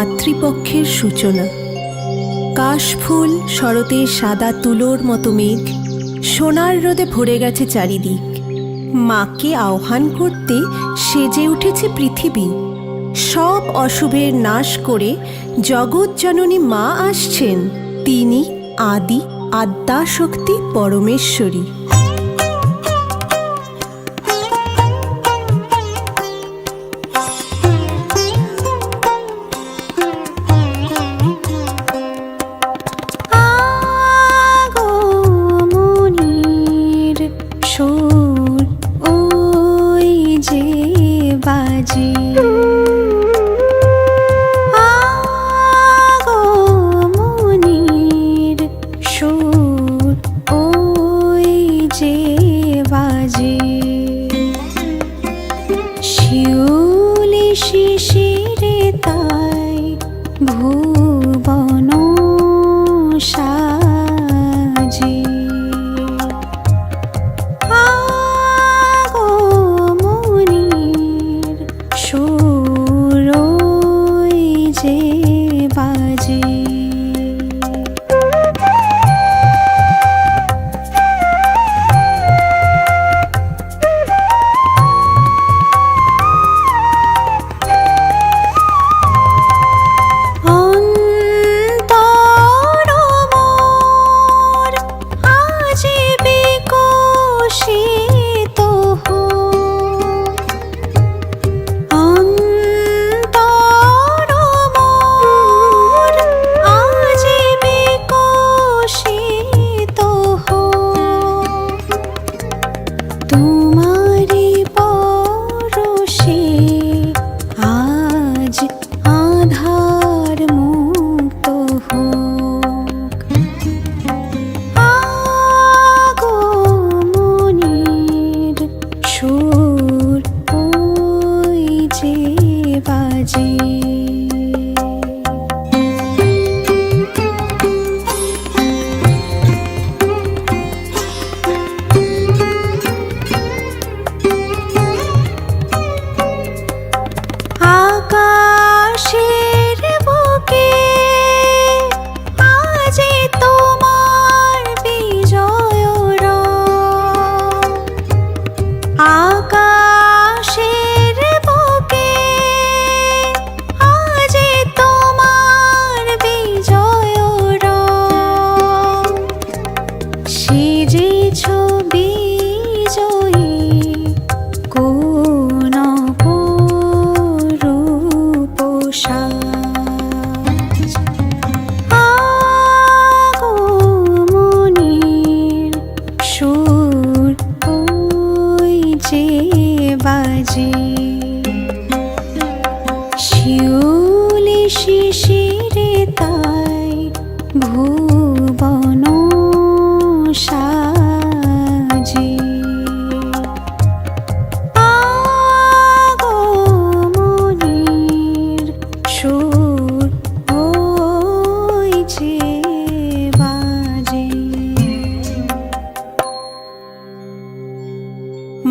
মাতৃপক্ষের সূচনা। কাশফুল শরতের সাদা তুলোর মতো মেঘ, সোনার রোদে ভরে গেছে চারিদিক। মাকে আহ্বান করতে সেজে উঠেছে পৃথিবী। সব অশুভের নাশ করে জগৎ জননী মা আসছেন। তিনি আদি আদ্যাশক্তি পরমেশ্বরী।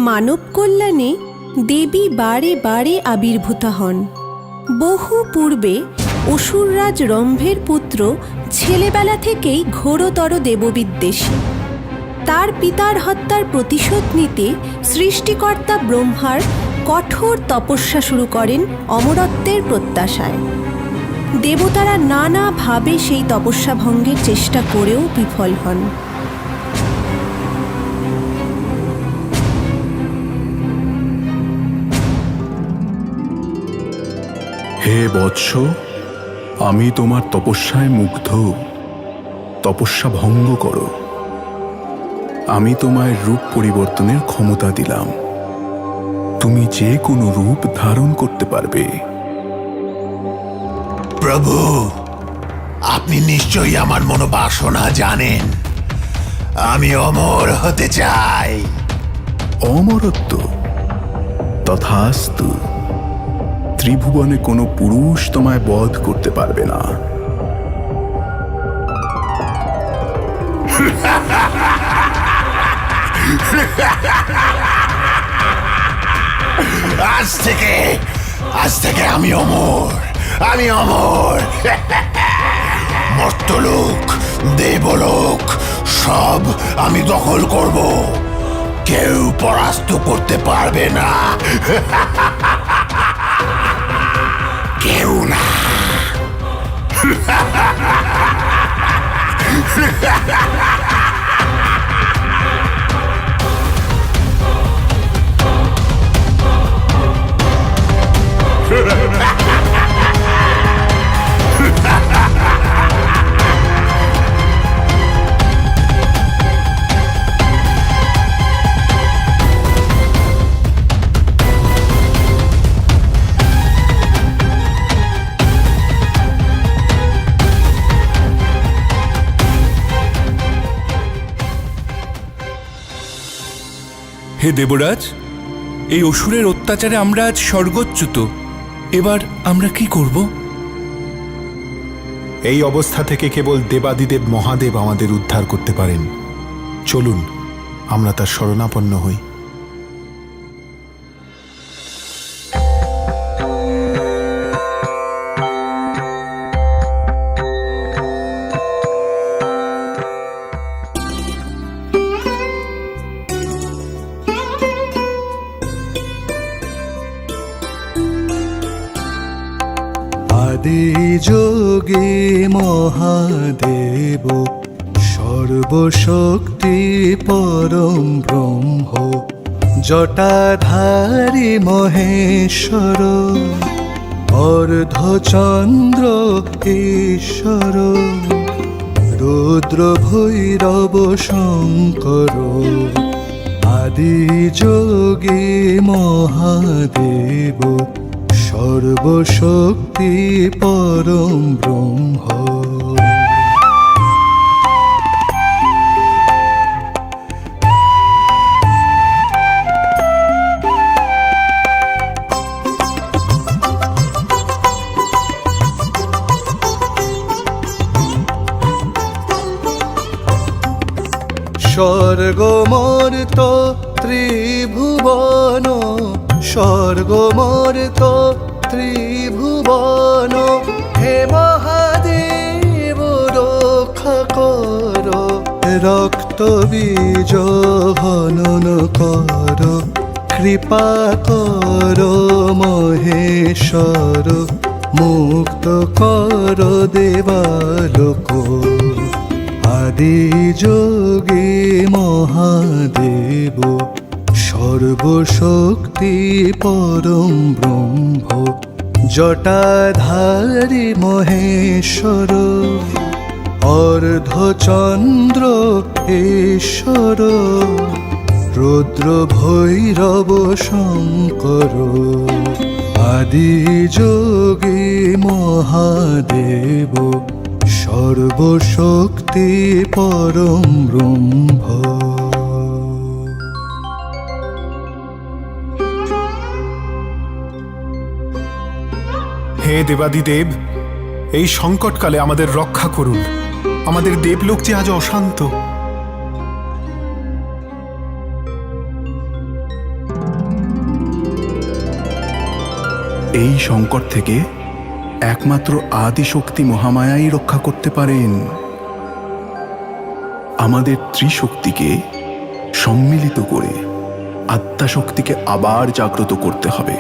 মানব কল্যাণে দেবী বারে বারে আবির্ভূতা হন। বহু পূর্বে অসুররাজ রম্ভের পুত্র ছেলেবেলা থেকেই ঘোরতর দেববিদ্বেষী। তার পিতার হত্যার প্রতিশোধ নিতে সৃষ্টিকর্তা ব্রহ্মার কঠোর তপস্যা শুরু করেন অমরত্বের প্রত্যাশায়। দেবতারা নানাভাবে সেই তপস্যা ভঙ্গের চেষ্টা করেও বিফল হন। হে বৎস, আমি তোমার তপস্যায় মুগ্ধ। তপস্যা ভঙ্গ করো। আমি তোমায় রূপ পরিবর্তনের ক্ষমতা দিলাম। তুমি যে কোনো রূপ ধারণ করতে পারবে। প্রভু, আপনি নিশ্চয়ই আমার মনোবাসনা জানেন। আমি অমর হতে চাই। অমরত্ব? তথাস্তু। ত্রিভুবনে কোনো পুরুষ তোমায় বধ করতে পারবে না। আজ থেকে আমি অমর। আমি অমর। মর্তলোক, দেবলোক সব আমি দখল করব। কেউ পরাস্ত করতে পারবে না, কেউ না। হে দেবরাজ, এই অসুরের অত্যাচারে আমরা আজ স্বর্গচ্যুত। এবার আমরা কি করব? এই অবস্থা থেকে কেবল দেবাদিদেব মহাদেব আমাদের উদ্ধার করতে পারেন। চলুন আমরা তার শরণাপন্ন হই। আদি যোগে মহাদেব সর্বশক্তি পরম ব্রহ্ম, জটাধারী মহেশ্বর, অর্ধচন্দ্র ঈশ্বর, রুদ্র ভৈরব শঙ্কর। আদি যোগে মহাদেব সর্বশক্তি পরম ব্রহ্ম। স্বর্গমর্ত ত্রিভুবন, স্বর্গমর্ত ত্রিভুবন, হে মহাদেব রক্ষা কর। রক্ত বীজ হনন কর, কৃপা কর মহেশ্বর, মুক্ত কর দেবালোক। আদি যোগে মহাদেব সর্বশক্তি পরম ব্রহ্ম, জটাধারী মহেশ্বর, অর্ধচন্দ্র ঈশ্বর, রুদ্র ভৈরব শঙ্কর। আদি যোগে মহাদেব সর্বশক্তি পরম ব্রহ্ম। হে দেবাদিদেব, এই সংকটকালে আমাদের রক্ষা করুন। আমাদের দেবলোক যে আজ অশান্ত। এই সংকট থেকে একমাত্র আদিশক্তি মহামায়াই রক্ষা করতে পারেন। আমাদের ত্রিশক্তিকে সম্মিলিত করে আত্মাশক্তিকে আবার জাগ্রত করতে হবে।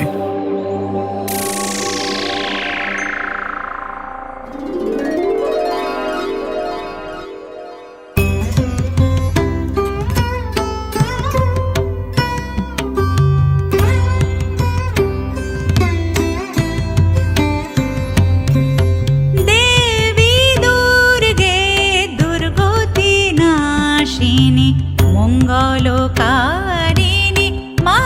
মঙ্গলকারিণী মা,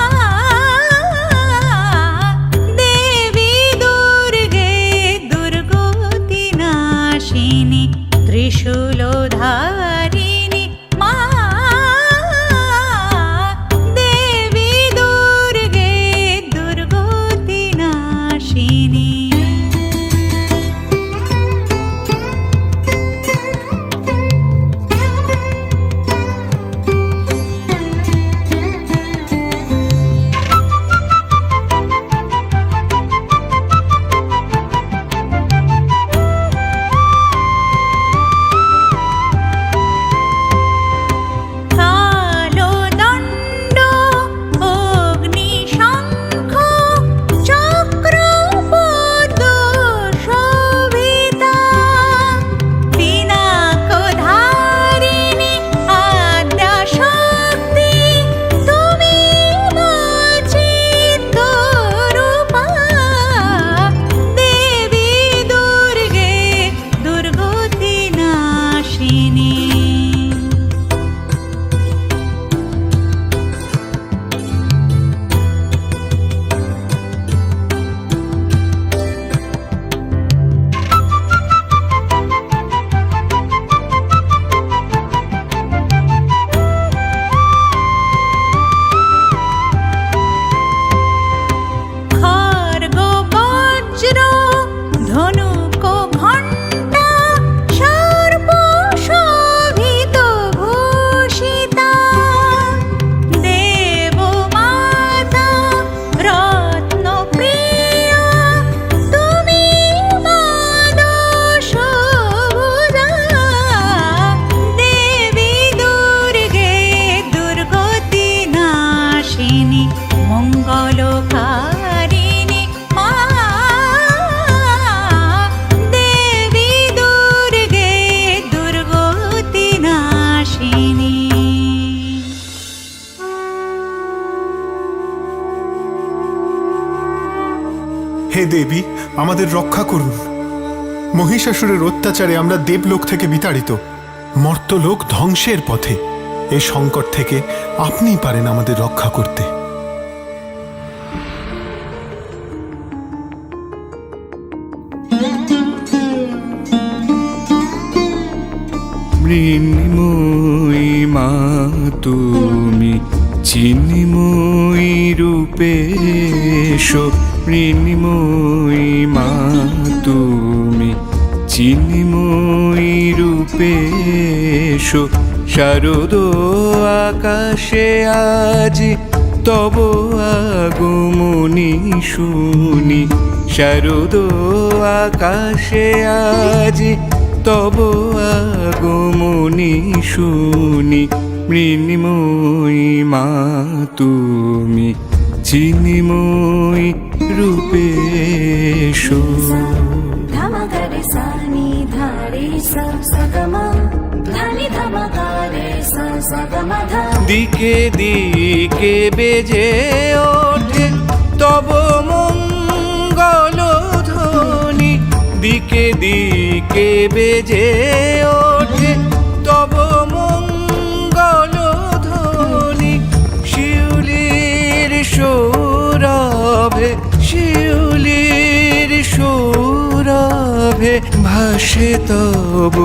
হে দেবী, আমাদের রক্ষা করুন। মহিষাসুরের অত্যাচারে আমরা দেবলোক থেকে বিতাড়িত, মর্তলোক ধ্বংসের পথে। এই সংকট থেকে আপনিই পারেন আমাদের রক্ষা করতে। মৃন্ময়ী মা তুমি, চিন্ময়ী রূপে এসো। মৃন্ময়ী মা তুমি, চিন্ময়ী রূপে এসো। শারদ আকাশে আজ তব আগমনী শুনি। শারদ আকাশে আজ তব আগমনী শুনি। মৃন্ময়ী মা তুমি, চিন্ময়ী রূপে এসো। ধমগরে সানি ধারে সগমা ধানি ধমগরে সগমা ধা। দিকে দিকে বেজে ওঠে তব মঙ্গল ধ্বনি। দিকে দিকে বেজে ওঠে তব মঙ্গল ধ্বনি। শিউলির সৌরভে, শিউলির সৌরভে ভাসে তব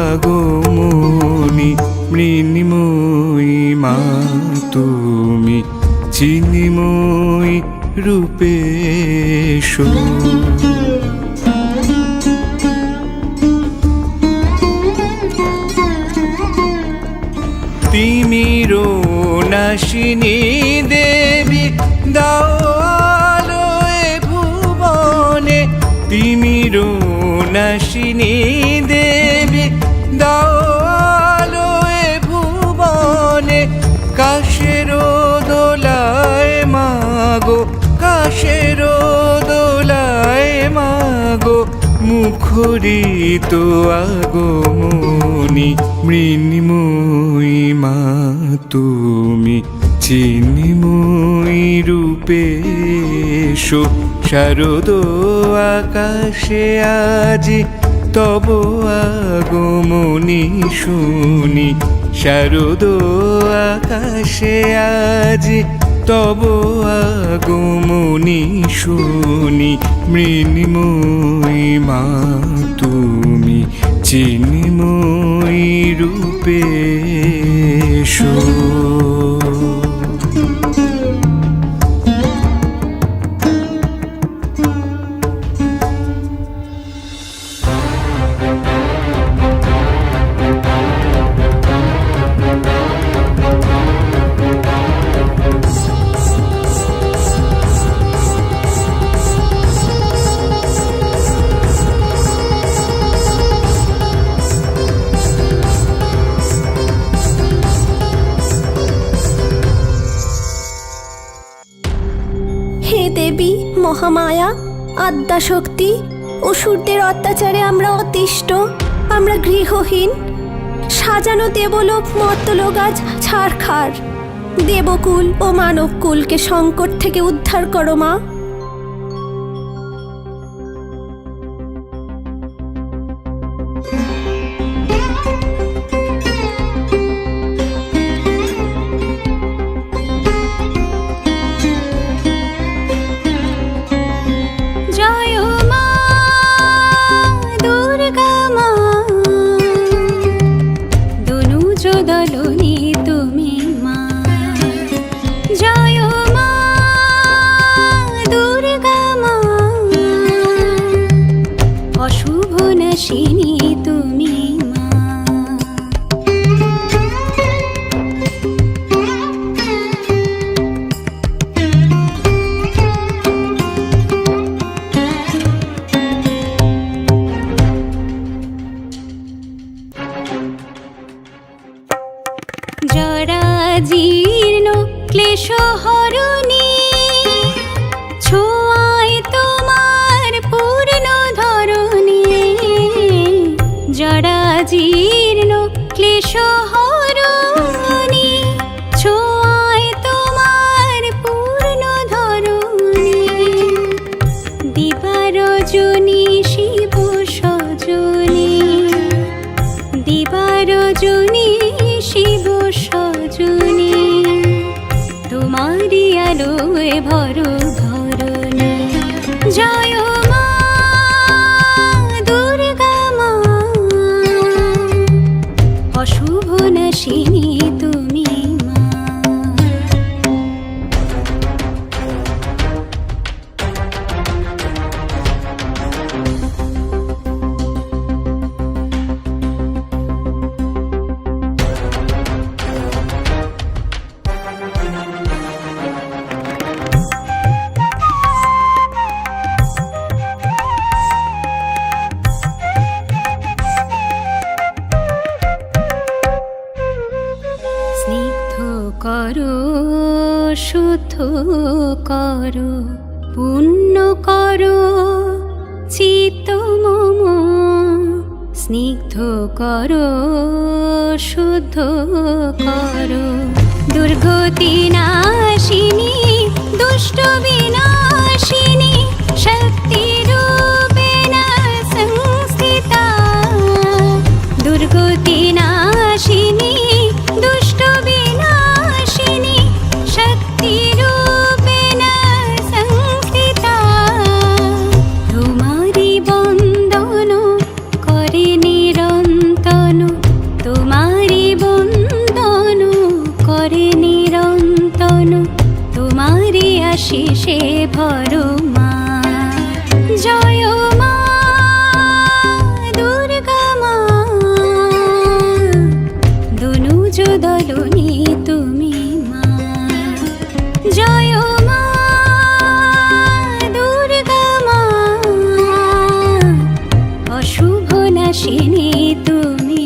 আগমনী। মৃন্ময়ী মা তুমি, চিন্ময়ী রূপে এসো। তিমির নাশিনী দেবী, দাও আলোয় ভুবনে। তিমির নাশিনী দেবী, দাও আলোয় ভুবনে। কাশের দোলায় মাগো, কাশের দোলায় মাগো। মুখরিত আগমনী। মৃন্ময়ী মা তুমি, চিন্ময়ী রূপে এসো। শারদ আকাশে আজ তব আগমনী শুনি। শারদ আকাশে আজ তব আগমনী শুনি। মৃন্ময়ী মা তুমি, চিন্ময়ী রূপে এসো। হে দেবী মহামায়া, আদ্যাশক্তি, অসুরদের অত্যাচারে আমরা অতিষ্ঠ, আমরা গৃহহীন। সাজানো দেবলোক মর্তলোক আজ ছারখার। দেবকুল ও মানবকুলকে সংকট থেকে উদ্ধার করো মা। জয় মা দুর্গা মা, দনুজ দলনি তুমি মা। জয় মা দুর্গা মা, অশুভ নাশিনী তুমি মা। জরা জীর্ণ ক্লেশ হরণী, ছোঁয়ায় তোমার পূর্ণ ধরণী। জরা জীর্ণ ক্লেশ হরণী, ছোঁয়ায় তোমার পূর্ণ ধরণী। ভরো ধরণী। জয় মা দুর্গা মা, অশুভ নাশিনী তুমি মা। স্নিগ্ধ করো, শুদ্ধ করো, পুণ্য করো চিত্ত মম। স্নিগ্ধ করো, শুদ্ধ করো, দুর্গতি নাশিনী, দুষ্ট বিনাশিনী, শক্তি রূপেণ সংস্থিতা। দুর্গতি নাশিনী, দুষ্ট বিনাশিনী, শক্তি রূপেণ সংস্থিতা। তোমারি বন্দন করে নিরন্তন, তোমারি বন্দন করে নিরন্তন, তোমারি আশিসে ভরো মা। জয় মা দুর্গা মা, দনুজ দলনী তুমি মা। জয় মা দুর্গা মা, অশুভ নাশিনী তুমি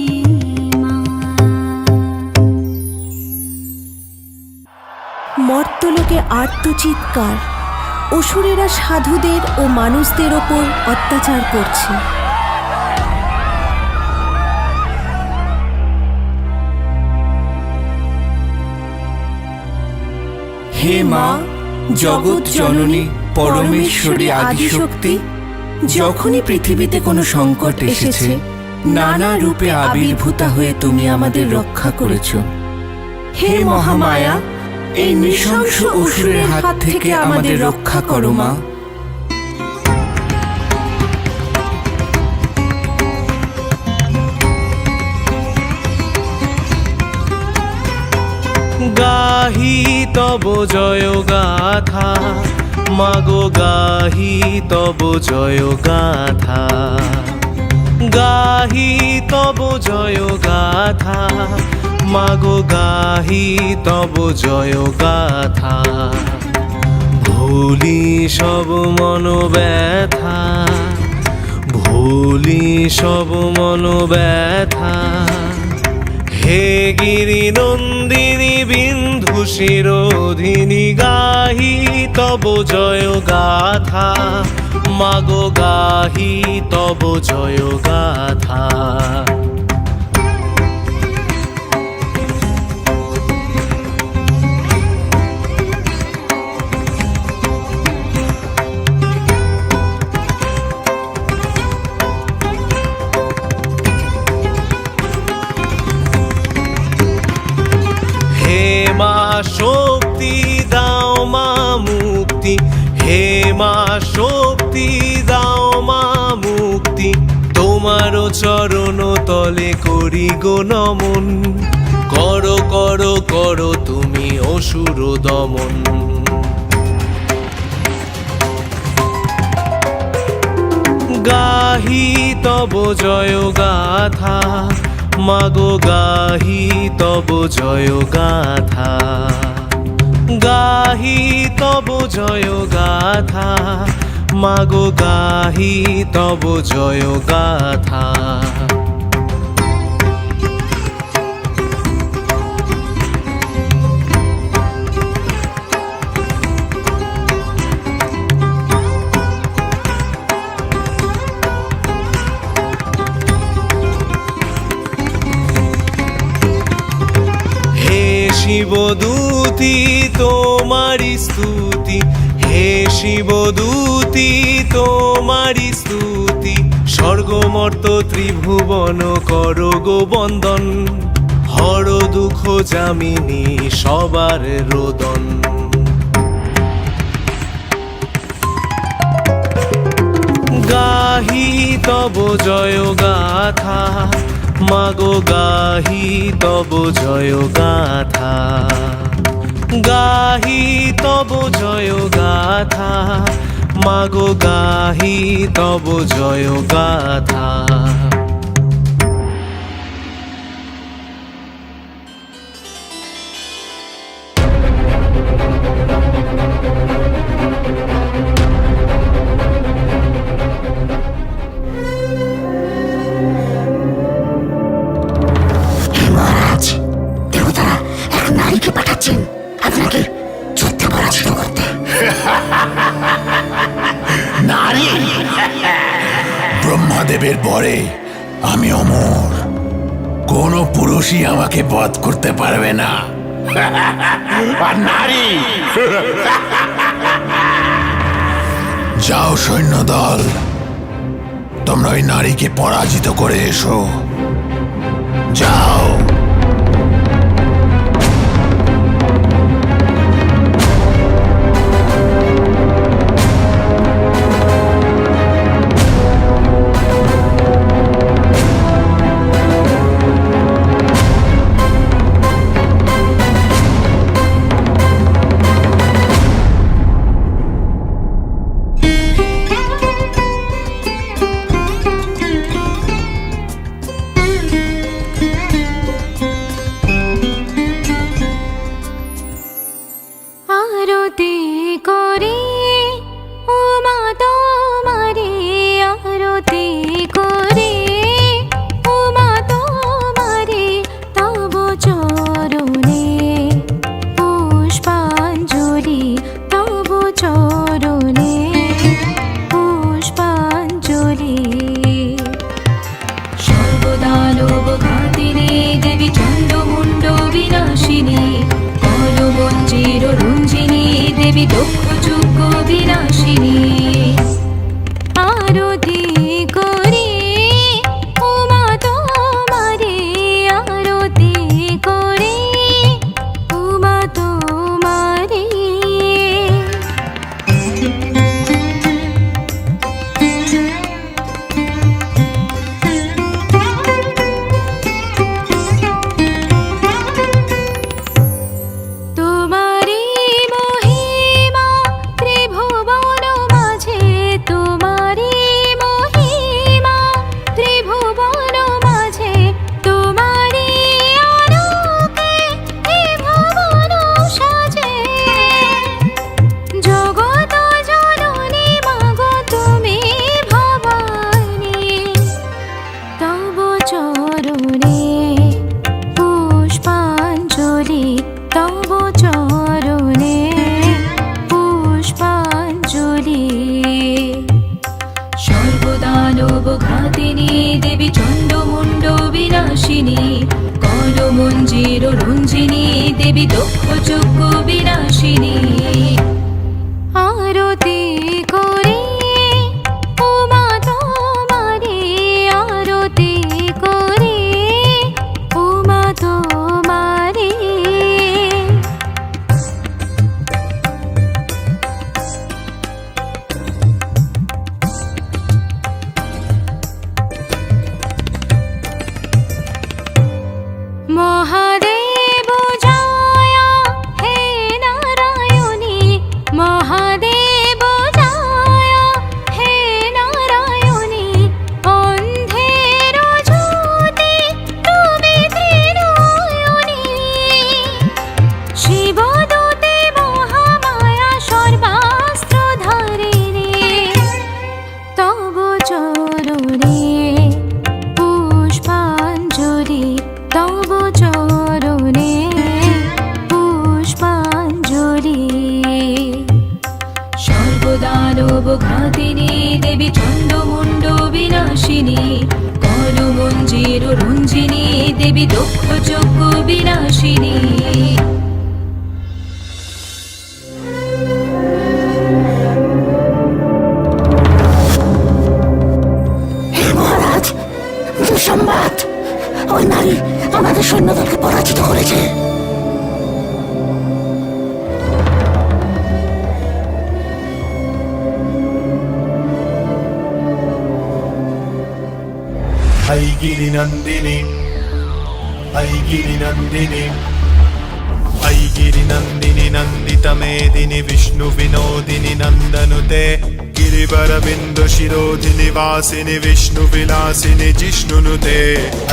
মা। মর্তলোকে আর্তচিৎকার, অসুরেরা সাধুদের ও মানুষদের ওপর অত্যাচার করছে। হে মা জগৎ জননী পরমেশ্বরী আদিশক্তি, যখনই পৃথিবীতে কোনো সংকট এসেছে, নানা রূপে আবির্ভূতা হয়ে তুমি আমাদের রক্ষা করেছ। হে মহামায়া, এই নৃশংস অসুরের হাত থেকে আমাদের রক্ষা করো মা। গাহি তব জয় গাথা, মাগো গাহি তব জয় গাথা। গাহি তব জয় গাথা, মাগো গাহি তব জয় গাথা। ভুলি সব মন ব্যথা, ভুলি সব মন ব্যথা। হে গিরি নন্দিনী বিন্ধু শিরোধিনী, গাহি তব জয় গাথা, মাগো গাহি তব জয় গাথা। হে মা শক্তি দাও মা মুক্তি, হে মা শক্তি দাও মা মুক্তি। তোমার চরণ তলে করি গো নমন, করো করো করো তুমি অসুর দমন। গাহি তব জয় গাথা, মাগো গাহি তব জয় গাথা। গাহি তব জয় গাথা, মাগো গাহি তব জয় গাথা। শিবদূতি তোমারি স্তুতি, হে শিবদূতি তোমারি স্তুতি। স্বর্গমর্ত ত্রিভুবন করো গো বন্দন, হর দুঃখ যামিনী সবার রোদন। গাহি তব জয় গাথা মাগো গাহি তব জয় গাথা গাহি তব জয় গাথা মাগো গাহি তব জয় গাথা মহারাজ, দেবতারা এক নারীকে পাঠাচ্ছেন আপনাকে যুদ্ধে পরাজিত করতে। নারী? ব্রহ্মাদেবের পরে আমি অমর, কোন পুরুষই আমাকে বধ করতে পারবে না। আর নারী? যাও সৈন্যদল, তোমরা ওই নারীকে পরাজিত করে এসো। যাও। আরতি করে উমা তোমারে, আরতি করে উমা তোমারে, তব চরণে পুষ্পাঞ্জলি, তব চরণে পুষ্পাঞ্জলি। সর্বদানব ঘাতিনী দেবী চণ্ডমুণ্ড বিনাশিনী, কলমঞ্জির রঞ্জিনী দেবী দক্ষ যজ্ঞ বিনাশিনী। আরতি করে উমা তোমারে, আরতি করে উমা তোমারে। তোমারি মহিমা ত্রিভুবন মাঝে, তোমারি মহিমা ত্রিভুবন মাঝে, তোমারি আলোকে এ ভুবন সাজে। জগত জননী মাগো তুমি ভবানী, তব চরণে পুষ্পাঞ্জলি, তব চরণে পুষ্পাঞ্জলি। সর্বদানব ঘাতিনী দেবী চণ্ডমুণ্ড বিনাশিনী, কলমঞ্জির রঞ্জিনী দেবী দক্ষ যজ্ঞ বিনাশিনী। আরতি করে উমা তোমারে, আরতি করে উমা তোমারে। মহাদেব জয় হে নারায়ণী, মহাদেব জয় হে নারায়ণী। অন্ধের জ্যোতি তুমি ত্রিনয়নী, শিবদূতে মহামায়া সর্বাস্ত্র ধারিণী। তব চরণে পুষ্পাঞ্জলি, তব চরণে পুষ্পাঞ্জলি। সর্বদানব ঘাতিনী দেবী চণ্ডমুণ্ড বিনাশিনী, কলমঞ্জির রঞ্জিনী দেবী দক্ষ যজ্ঞ বিনাশিনী। হে মহারাজ, দুঃসংবাদ, ওই নারী আমাদের সৈন্যদলকে পরাজিত করেছে। ऐ गिरिनन्दिनी ऐ गिरिनन्दिनी ऐ गिरिनन्दिनि नन्दितमेदिनि विष्णुविनोदिनि नन्दनुते गिरिवरबिन्दु शिरोधिनि वासिनि विष्णुविलासिनि जिष्णुनुते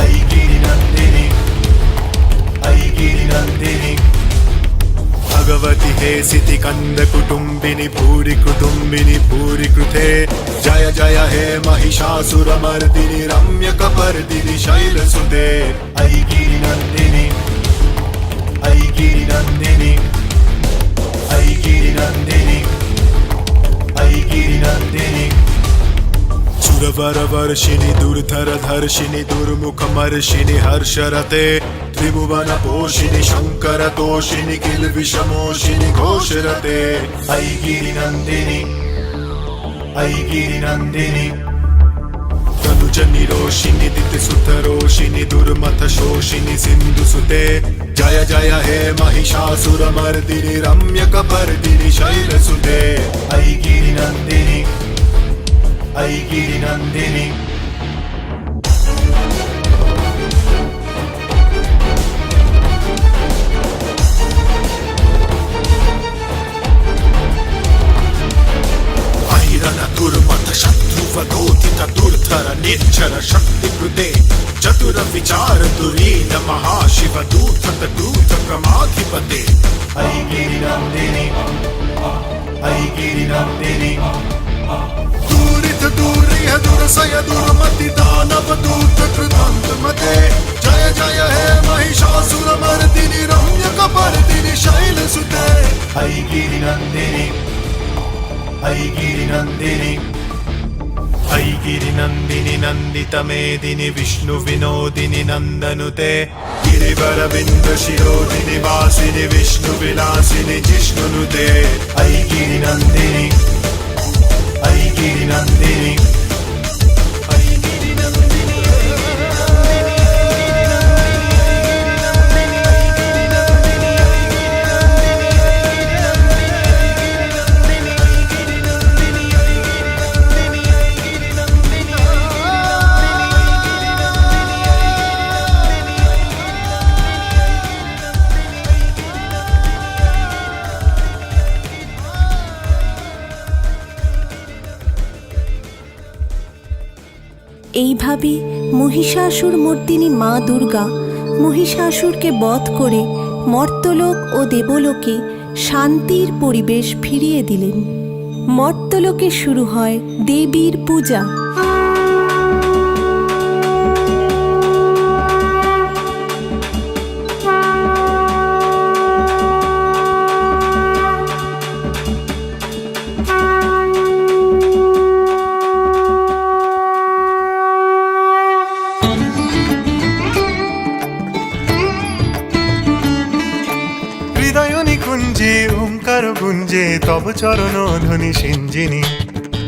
ऐ गिरिनन्दिनि ऐ गिरिनन्दिनि भगवति हे सिति कंद कुटुम्बिनि भूरि कुटुम्बिनि भूरि कृते जय जय हे महिषासुरमर्दिनि रम्यकपर्दिनि शैलसुते ऐ गिरिनन्दिनि ऐ गिरिनन्दिनि ऐ गिरिनन्दिनि ऐ गिरिनन्दिनि सुरवरवर्षिणि दुर्धरधर्षिणि दुर्मुखमर्षिणि हर्षरते त्रिभुवन पोषिणि शङ्करतोषिणि किल्बिषमोषिणि घोषरते ऐ गिरिनन्दिनि ऐ गिरिनन्दिनि तनुजनिरोषिणि दितिसुतरोषिणि दुर्मथशोषिणि सिन्धुसुते जय जय हे महिषासुरमर्दिनि रम्यकपर्दिनि शैलसुते ऐ गिरिनन्दिनि ऐ गिरिनन्दिनि दुर्मथ शत्रुवधोदित दुर्धर निर्जर शक्ति कृते चतुर विचार दुरीन महाशिव दूत दूत क्रमाधिपते ऐ गिरिनन्दिनि ऐ गिरिनन्दिनि दूरित दूरिह दुरसय दुर्मति दानव दूत कृतान्तमते जय जय हे महिषासुरमर्दिनि रम्यकपर्दिनि शैलसुते ऐ गिरिनन्दिनि ऐ गिरिनन्दिनि ऐ गिरिनन्दिनि नन्दितमेदिनि विष्णुविनोदिनि नन्दनुते गिरिवरबिन्दु शिरोधिनि वासिनि विष्णुविलासिनि जिष्णुनुते ऐ गिरिनन्दिनि ऐ गिरिनन्दिनि ऐ गिरिनन्दिनि এইভাবে মহিষাসুর মর্দিনী মা দুর্গা মহিষাসুরকে বধ করে মর্ত্যলোক ও দেবলোকে শান্তির পরিবেশ ফিরিয়ে দিলেন। মর্ত্যলোকে শুরু হয় দেবীর পূজা। ওঙ্কার গুঞ্জে তব চরণ ধ্বনি সিঞ্জিনী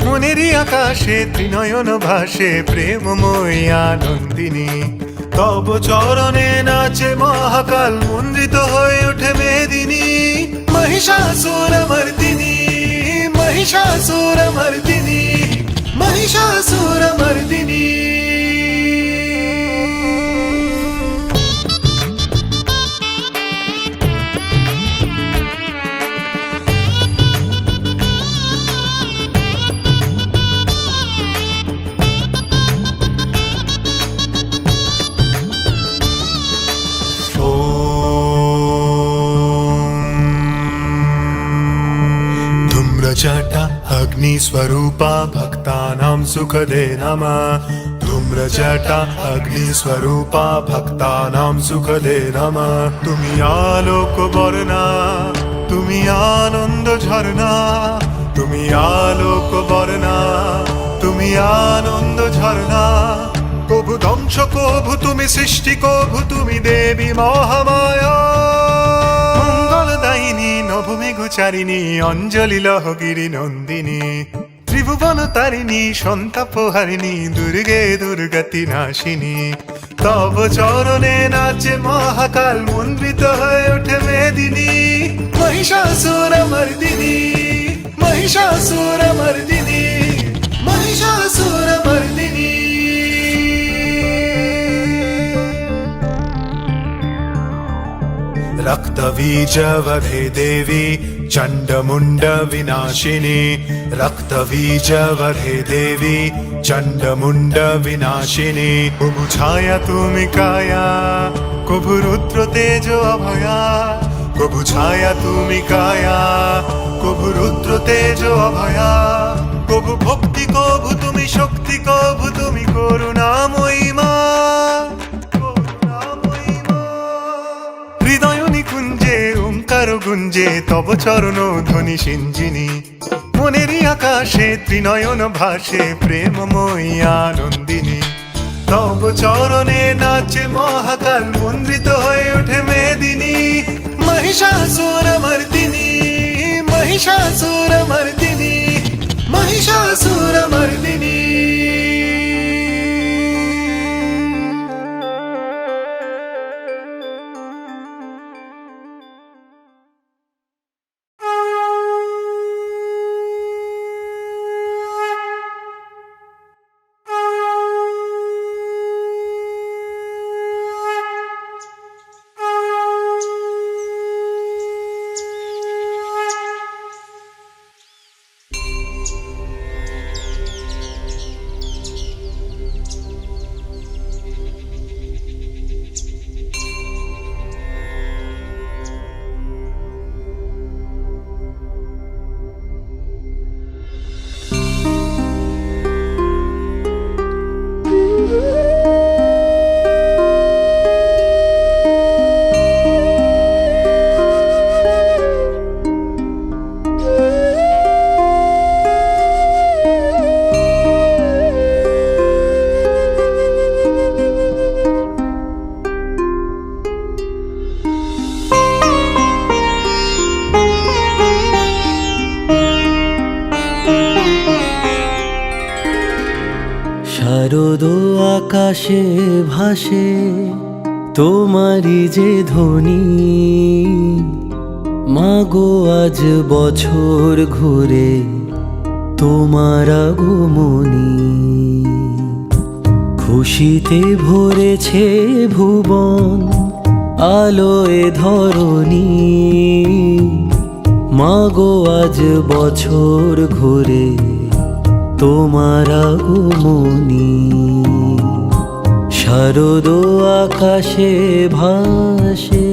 মনেরই আকাশে ত্রিনয়ন ভাসে প্রেমময়ী আনন্দিনী তব চরণে নাচে মহাকাল মন্দিত হয়ে ওঠে মেদিনী महिषासुरमर्दिनी महिषासुरमर्दिनी महिषासुरमर्दिनी धूम्रजटा अग्निस्वरूपा भक्तानां सुखदे नमः धूम्रजटा अग्निस्वरूपा भक्तानां सुखदे नमः तुमी आलोक बरना तुमी आनंद झरना तुमी आलोक बरना तुमी आनंद झरना कभु ध्वंस कभु तुमी सृष्टि कभु तुमी देवी महामाया मंगलदायिनी नभमेघचारिणी अंजलि लहगिरी नंदिनी त्रिभुवन तारिणी सन्तापहारिणी दुर्गे दुर्गति नाशिनी तब चरणे नाचे महाकाल मन्त्रित हये ओठे मेदिनी महिषासुरमर्दिनी महिषासुरमर्दिनी महिषासुरमर्दिनी रक्तबीजवधे देवी चण्डमुण्ड विनाशिनी रक्तबीजवधे देवी चण्डमुण्ड विनाशिनी कभु छाया तुमि काया कभु रुद्र तेज अभया कभु छाया तुमि काया कभु रुद्र तेज अभया कभु भक्ति कभु तुमि शक्ति कभु तुमि करुणामयी मा हृदय निकुञ्जे ओंकार गुञ्जे तब चरण ध्वनि सिञ्जिनी मनेरी आकाशे त्रिनयन भाषे प्रेममयी आनन्दिनी तब चरणे नाचे महाकाल मन्दित हये ओठे मेदिनी महिषासुरमर्दिनी महिषासुरमर्दिनी महिषासुरमर्दिनी শারদ আকাশে ভাসে তোমারি যে ধ্বনি মাগো আজ বছর ঘুরে তোমার আগমনী খুশিতে ভরেছে ভুবন আলোয় ধরণী মাগো আজ বছর ঘুরে তোমার আগমনী শারদ আকাশে ভাসে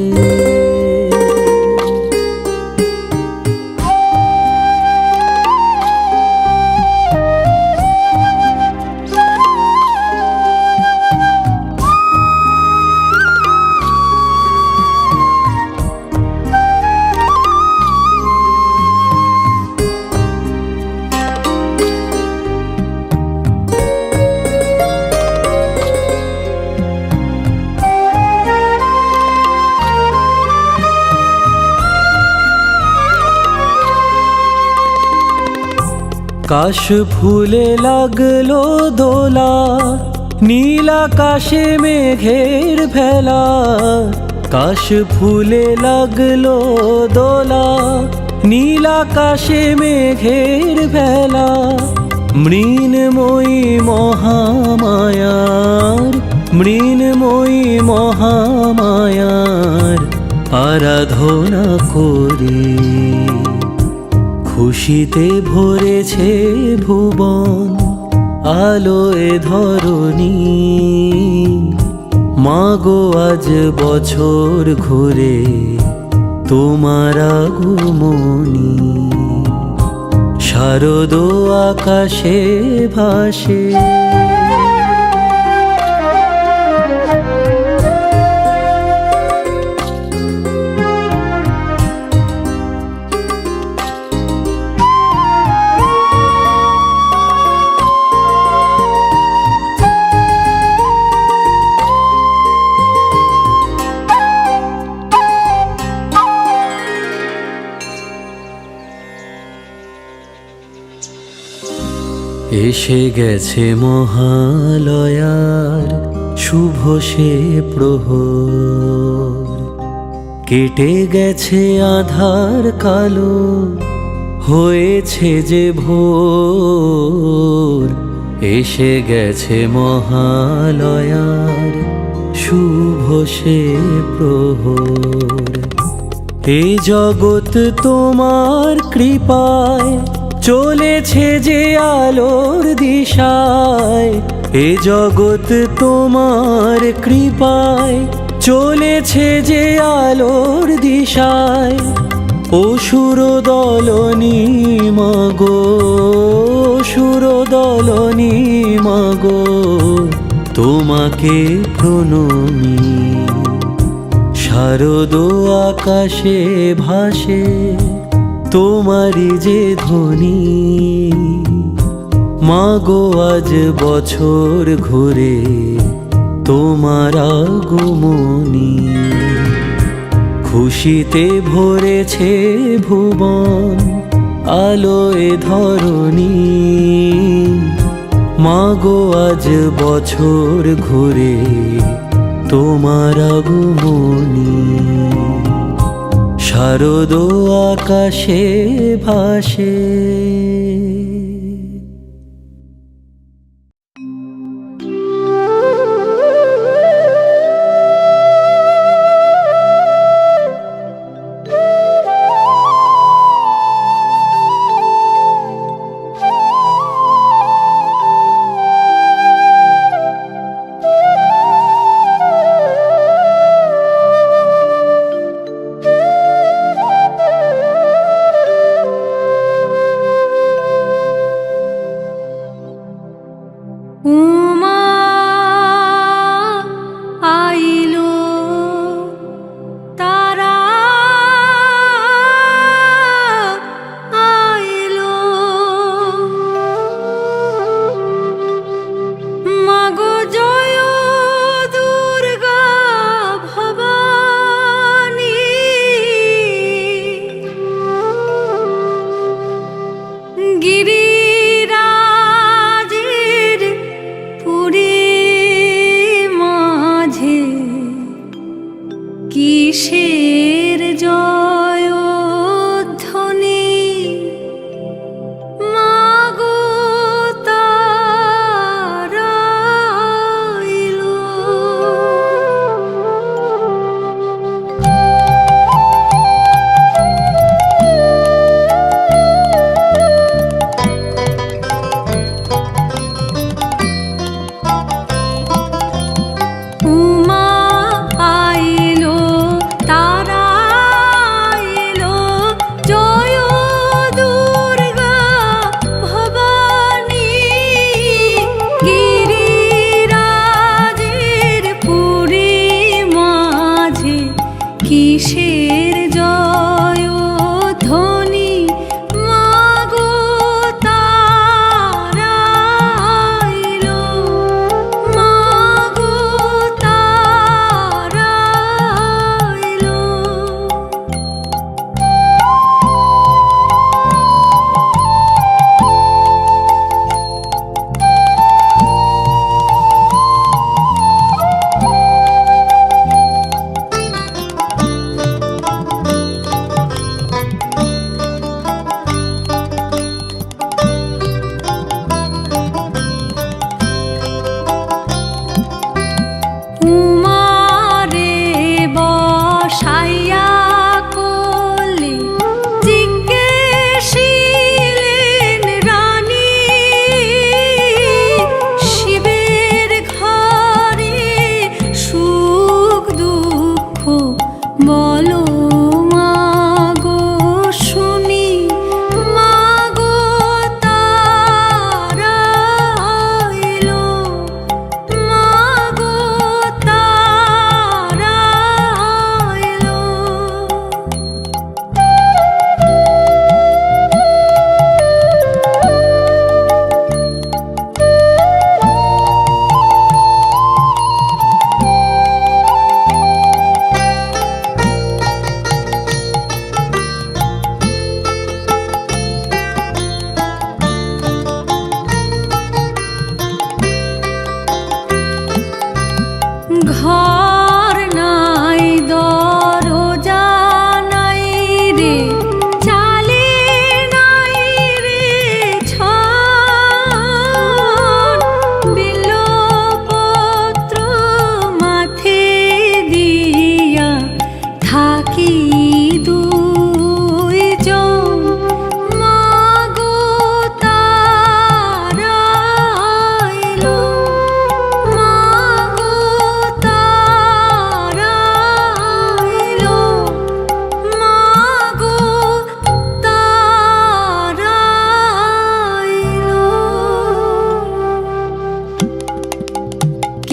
কাশ ফুলে লাগলো দোলা নীল আকাশে মেঘের ভেলা কাশ ফুলে লাগলো দোলা নীল আকাশে মেঘের ভেলা মৃন্ময়ী মহামায়ার মৃন্ময়ী মহামায়ার আরাধনা করি খুশিতে ভরেছে ভুবন আলোয় ধরণী মাগো আজ বছর ঘুরে তোমার আগমনী শারদ আকাশে ভাসে এসে গেছে মহালয়ার শুভ সে প্রহর কেটে গেছে আধার কালো হয়েছে যে ভোর এসে গেছে মহালয়ার শুভ সে প্রহর এ জগৎ তোমার কৃপায় চলেছে যে আলোর দিশায়, এ জগৎ তোমার কৃপায় চলেছে যে আলোর দিশায়। অসুর দলনী মাগো, অসুর দলনী মাগো, তোমাকে প্রণমী। শারদ আকাশে ভাসে তোমারি যে ধ্বনি, মাগো আজ বছর ঘুরে তোমার আগমনী। খুশিতে ভরেছে ভুবন আলোয় ধরণী, মাগো আজ বছর ঘুরে তোমার আগমনী। শারদ আকাশে ভাসে।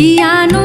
এই আনন্দ